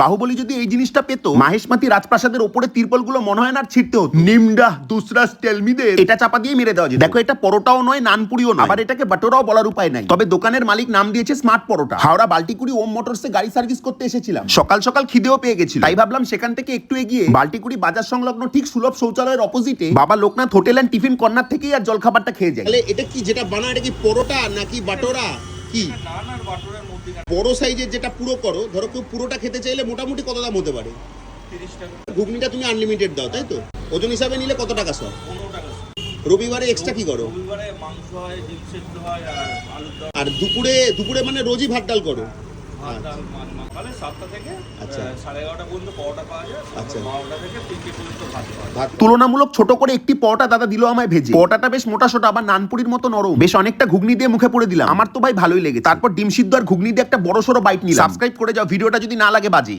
বাহুবলী যদি এই জিনিসটা পেত, মাহেশমাতি রাজপ্রাসাদের ওপরে তিরপল গুলো মনে হয় না আর ছিটতে হতো। নিমডা দুসরা টেলমিদের এটা চাপা দিয়ে মেরে দেওয়া যেত। দেখো এটা পরোটাও নয়, নানপুরিও নয়, আবার এটাকে বাটোরাও বলার উপায় নাই। তবে দোকানের মালিক নাম দিয়েছে স্মার্ট পরোটা। হাওড়া বাল্টিকুড়ি ওম মোটরসে গাড়ি সার্ভিস করতে এসেছিলাম, সকাল সকাল খিদেও পেয়ে গেছিল, তাই ভাবলাম সেখান থেকে একটু এগিয়ে বাল্টিকুড়ি বাজার সংলগ্ন ঠিক সুলভ শৌচালয়ের অপোজিটে Baba Loknath hotel and tiffin corner থেকেই আর জলখাবারটা খেয়ে যাই। তাহলে এটা কি যেটা বানায়, এটা কি পরোটা নাকি বাটোরা? কি বড় সাইজের যেটা পুরো করো, ধরো কেউ পুরোটা খেতে চাইলে মোটামুটি কত দাম হতে পারে? 30 টাকা। ঘুগনিটা তুমি আনলিমিটেড দাও তাই তো? ওজন হিসাবে নিলে কত টাকা সব? 15 টাকা। রবিবারে এক্সট্রা কি করো? রবিবারে মাংস হয়, ডিম সেদ্ধ হয় আর আলুর দম। আর দুপুরে মানে রোজই ভাত ডাল করো? ভাত ডাল সকালে 7টা থেকে আচ্ছা 11:30 পর্যন্ত পরোটা পাওয়া যায়। আচ্ছা 12টা থেকে 3টে পর্যন্ত ভাত পাওয়া যায়। ভাত তুলনামূলক ছোট করে একটি পরোটা দাদা দিল আমায় ভেজে। পরোটাটা বেশ মোটা সোটা, আবার নানপুরির মতো নরম। বেশ অনেকটা ঘুগনি দিয়ে মুখে পড়ে দিলাম। আমার তো ভাই ভালোই লেগেছে। তারপর ডিম সিদ্ধ আর ঘুগনি দিয়ে একটা বড় সড়ো বাইট নিলাম। সাবস্ক্রাইব করে যাও ভিডিওটা যদি না লাগে বাজে।